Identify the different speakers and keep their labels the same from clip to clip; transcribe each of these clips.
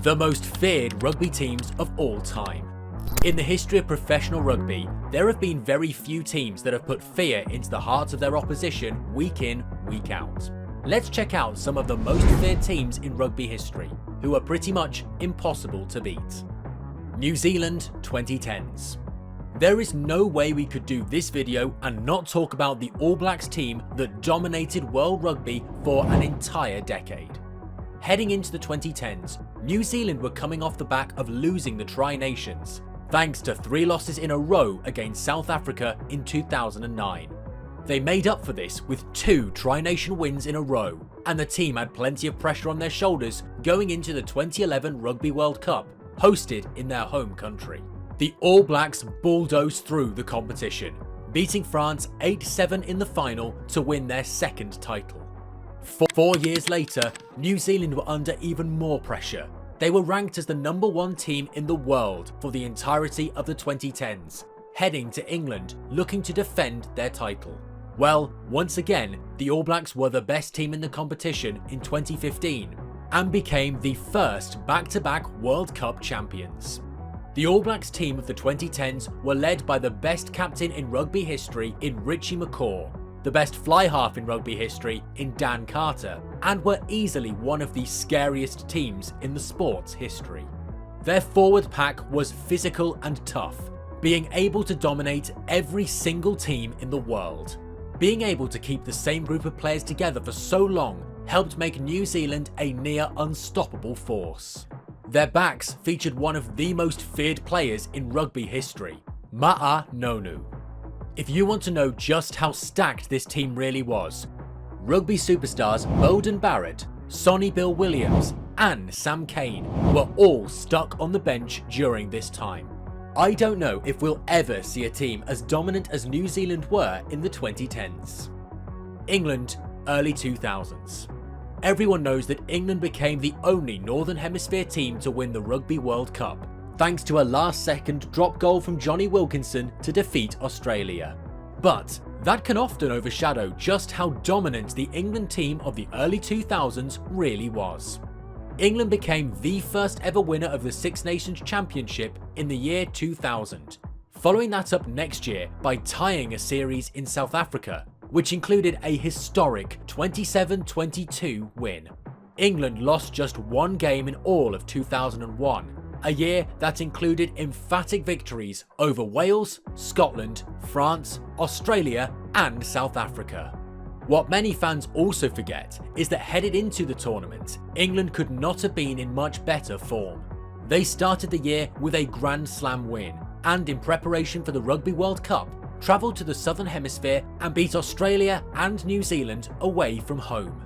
Speaker 1: the most feared rugby teams of all time. In the history of professional rugby, there have been very few teams that have put fear into the hearts of their opposition week in, week out. Let's check out some of the most feared teams in rugby history, who are pretty much impossible to beat. New Zealand 2010s. There is no way we could do this video and not talk about the All Blacks team that dominated world rugby for an entire decade. Heading into the 2010s, New Zealand were coming off the back of losing the Tri-Nations, thanks to 3 losses in a row against South Africa in 2009. They made up for this with 2 Tri-Nation wins in a row, and the team had plenty of pressure on their shoulders going into the 2011 Rugby World Cup, hosted in their home country. The All Blacks bulldozed through the competition, beating France 8-7 in the final to win their 2nd title. 4 years later, New Zealand were under even more pressure. They were ranked as the #1 team in the world for the entirety of the 2010s, heading to England looking to defend their title. Well, once again, the All Blacks were the best team in the competition in 2015 and became the first back-to-back World Cup champions. The All Blacks team of the 2010s were led by the best captain in rugby history in Richie McCaw, the best fly half in rugby history in Dan Carter, and were easily one of the scariest teams in the sport's history. Their forward pack was physical and tough, being able to dominate every single team in the world. Being able to keep the same group of players together for so long helped make New Zealand a near unstoppable force. Their backs featured one of the most feared players in rugby history, Ma'a Nonu. If you want to know just how stacked this team really was, rugby superstars Beauden Barrett, Sonny Bill Williams and Sam Cane were all stuck on the bench during this time. I don't know if we'll ever see a team as dominant as New Zealand were in the 2010s. England, early 2000s. Everyone knows that England became the only Northern Hemisphere team to win the Rugby World Cup, thanks to a last-second drop goal from Johnny Wilkinson to defeat Australia. But that can often overshadow just how dominant the England team of the early 2000s really was. England became the first ever winner of the Six Nations Championship in the year 2000, following that up next year by tying a series in South Africa, which included a historic 27-22 win. England lost just 1 game in all of 2001, a year that included emphatic victories over Wales, Scotland, France, Australia and South Africa. What many fans also forget is that headed into the tournament, England could not have been in much better form. They started the year with a Grand Slam win, and in preparation for the Rugby World Cup, travelled to the Southern Hemisphere and beat Australia and New Zealand away from home.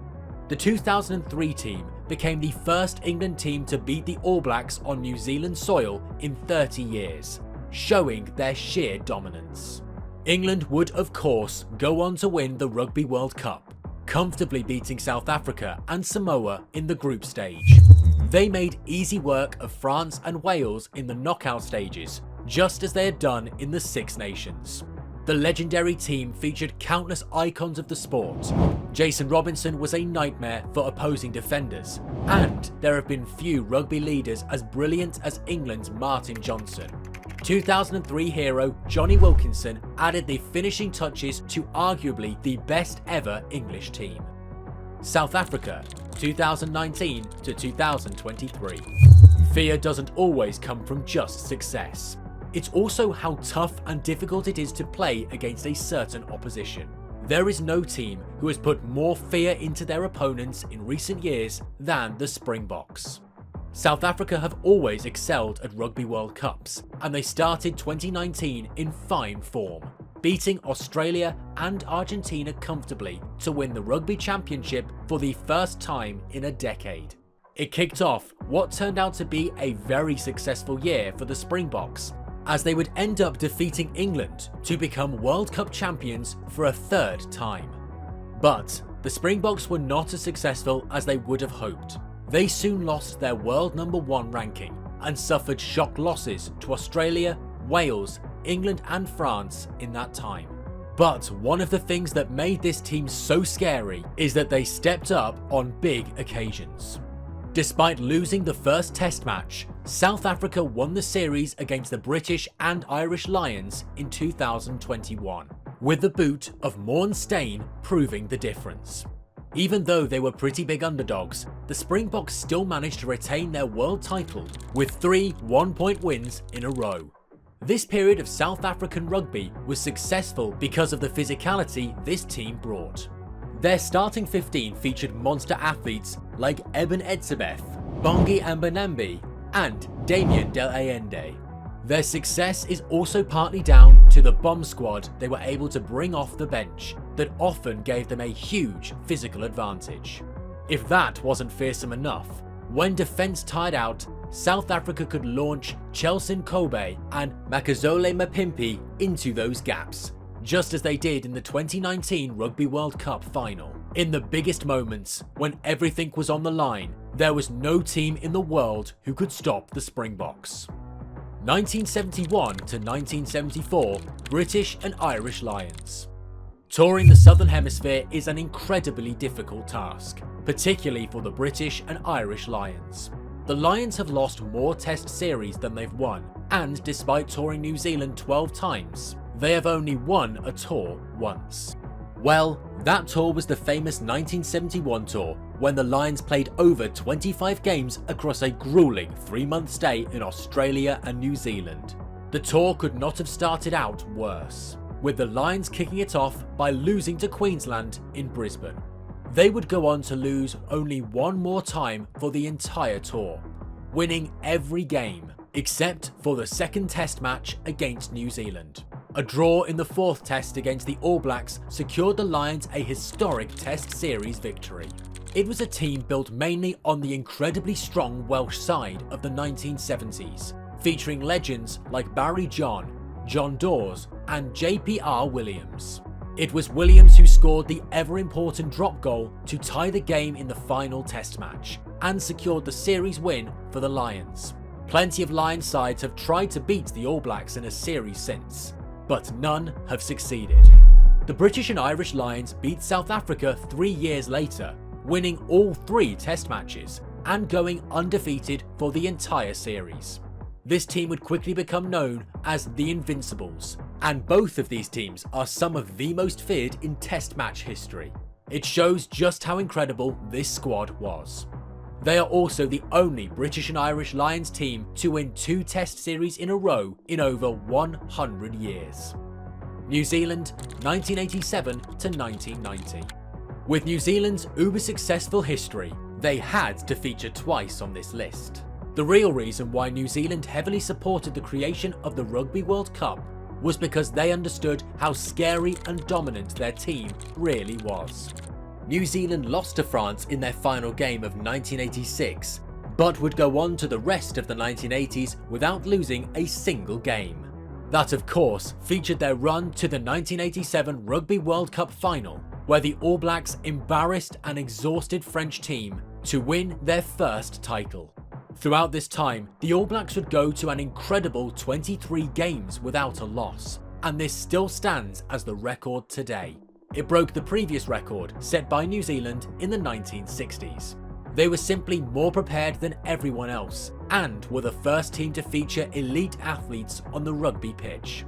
Speaker 1: The 2003 team became the first England team to beat the All Blacks on New Zealand soil in 30 years, showing their sheer dominance. England would of course go on to win the Rugby World Cup, comfortably beating South Africa and Samoa in the group stage. They made easy work of France and Wales in the knockout stages, just as they had done in the Six Nations. The legendary team featured countless icons of the sport. Jason Robinson was a nightmare for opposing defenders, and there have been few rugby leaders as brilliant as England's Martin Johnson. 2003 hero Johnny Wilkinson added the finishing touches to arguably the best ever English team. South Africa, 2019 to 2023. Fear doesn't always come from just success. It's also how tough and difficult it is to play against a certain opposition. There is no team who has put more fear into their opponents in recent years than the Springboks. South Africa have always excelled at Rugby World Cups, and they started 2019 in fine form, beating Australia and Argentina comfortably to win the Rugby Championship for the first time in a decade. It kicked off what turned out to be a very successful year for the Springboks, as they would end up defeating England to become World Cup champions for a 3rd time. But the Springboks were not as successful as they would have hoped. They soon lost their world #1 ranking and suffered shock losses to Australia, Wales, England and France in that time. But one of the things that made this team so scary is that they stepped up on big occasions. Despite losing the first test match, South Africa won the series against the British and Irish Lions in 2021, with the boot of Morn Steyn proving the difference. Even though they were pretty big underdogs, the Springboks still managed to retain their world title with 3 one-point wins in a row. This period of South African rugby was successful because of the physicality this team brought. Their starting 15 featured monster athletes like Eben Etzebeth, Bongi Ambanambi, and Damien Del Allende. Their success is also partly down to the bomb squad they were able to bring off the bench that often gave them a huge physical advantage. If that wasn't fearsome enough, when defence tired out, South Africa could launch Chelson Kobe and Makazole Mapimpi into those gaps, just as they did in the 2019 Rugby World Cup final. In the biggest moments, when everything was on the line, there was no team in the world who could stop the Springboks. 1971 to 1974 British and Irish Lions. Touring the Southern Hemisphere is an incredibly difficult task, particularly for the British and Irish Lions. The Lions have lost more test series than they've won, and despite touring New Zealand 12 times, they have only won a tour once. Well, that tour was the famous 1971 tour, when the Lions played over 25 games across a grueling 3-month stay in Australia and New Zealand. The tour could not have started out worse, with the Lions kicking it off by losing to Queensland in Brisbane. They would go on to lose only one more time for the entire tour, winning every game except for the second test match against New Zealand. A draw in the 4th test against the All Blacks secured the Lions a historic test series victory. It was a team built mainly on the incredibly strong Welsh side of the 1970s, featuring legends like Barry John, John Dawes and JPR Williams. It was Williams who scored the ever-important drop goal to tie the game in the final test match and secured the series win for the Lions. Plenty of Lions sides have tried to beat the All Blacks in a series since, but none have succeeded. The British and Irish Lions beat South Africa 3 years later, winning all 3 test matches and going undefeated for the entire series. This team would quickly become known as the Invincibles, and both of these teams are some of the most feared in test match history. It shows just how incredible this squad was. They are also the only British and Irish Lions team to win 2 test series in a row in over 100 years. New Zealand, 1987 to 1990. With New Zealand's uber-successful history, they had to feature twice on this list. The real reason why New Zealand heavily supported the creation of the Rugby World Cup was because they understood how scary and dominant their team really was. New Zealand lost to France in their final game of 1986, but would go on to the rest of the 1980s without losing a single game. That, of course, featured their run to the 1987 Rugby World Cup final, where the All Blacks embarrassed an exhausted French team to win their first title. Throughout this time, the All Blacks would go to an incredible 23 games without a loss, and this still stands as the record today. It broke the previous record set by New Zealand in the 1960s. They were simply more prepared than everyone else, and were the first team to feature elite athletes on the rugby pitch.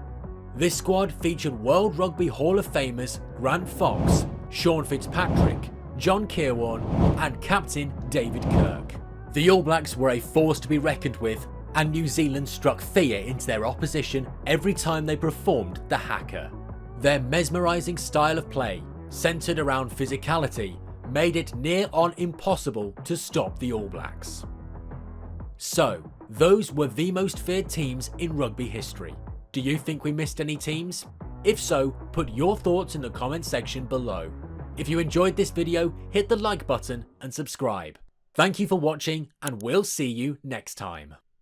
Speaker 1: This squad featured World Rugby Hall of Famers Grant Fox, Sean Fitzpatrick, John Kirwan, and captain David Kirk. The All Blacks were a force to be reckoned with, and New Zealand struck fear into their opposition every time they performed the haka. Their mesmerising style of play, centred around physicality, made it near on impossible to stop the All Blacks. So, those were the most feared teams in rugby history. Do you think we missed any teams? If so, put your thoughts in the comment section below. If you enjoyed this video, hit the like button and subscribe. Thank you for watching, and we'll see you next time.